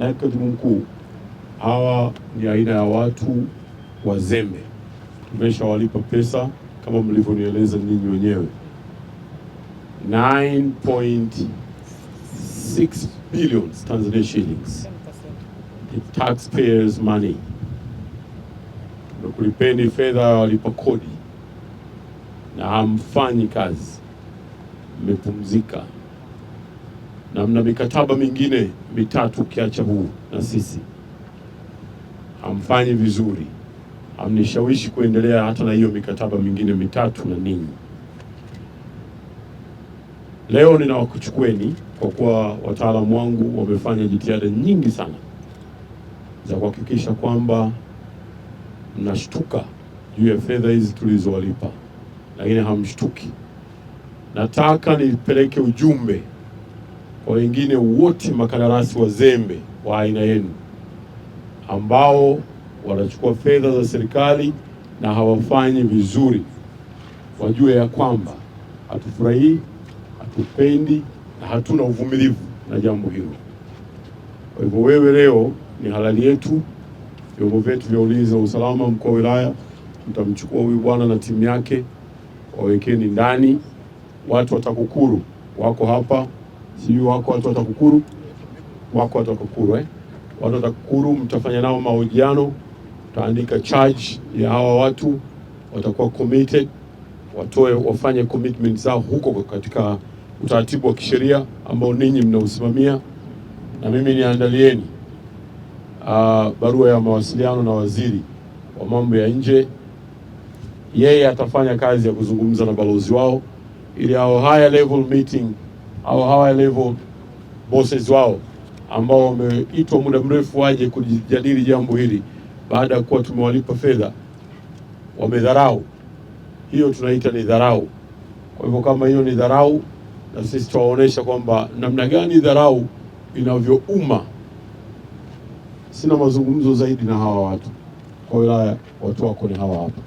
Naibu Katibu Mkuu, hawa ni aina ya watu wazembe. Tumeshawalipa pesa kama mlivyonieleza ninyi wenyewe, 9.6 billion Tanzania shillings, the taxpayers money. Tumekulipeni fedha ya walipa kodi na hamfanyi kazi, mmepumzika, na mna mikataba mingine mitatu ukiacha huu na sisi, hamfanyi vizuri, hamnishawishi kuendelea hata na hiyo mikataba mingine mitatu na ninyi. Leo ninawakuchukueni kwa kuwa wataalamu wangu wamefanya jitihada nyingi sana za kuhakikisha kwamba mnashtuka juu ya fedha hizi tulizowalipa, lakini hamshtuki. Nataka nipeleke ujumbe kwa wengine wote makandarasi wazembe wa aina yenu ambao wanachukua fedha za serikali na hawafanyi vizuri, wajue ya kwamba hatufurahii, hatupendi na hatuna uvumilivu na jambo hilo. Kwa hivyo wewe, leo ni halali yetu, vyombo vyetu vya ulinzi na usalama, mkuu wa wilaya, mtamchukua huyu bwana na timu yake, wawekeni ndani. Watu wa TAKUKURU wako hapa, sijui wako watu wa TAKUKURU, wako watu wa TAKUKURU watu wa TAKUKURU, mtafanya nao mahojiano, mtaandika charge ya hawa watu, watakuwa committed, wafanye commitment zao huko katika utaratibu wa kisheria ambao ninyi mnausimamia, na mimi niandalieni barua ya mawasiliano na waziri wa mambo ya nje. Yeye atafanya kazi ya kuzungumza na balozi wao ili hao higher level meeting au higher level bosses wao ambao wameitwa muda mrefu waje kujadili jambo hili baada ya kuwa tumewalipa fedha, wamedharau. Hiyo tunaita ni dharau. Kwa hivyo kama hiyo ni dharau, na sisi tuwaonesha kwamba namna gani dharau inavyouma. Sina mazungumzo zaidi na hawa watu kwa wilaya, watu wako ni hawa hapa.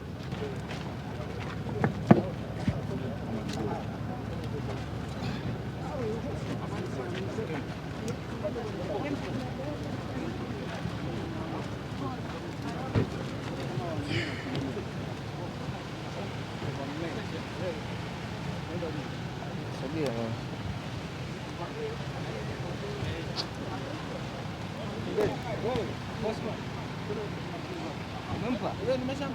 Nampak? Ya, ni macam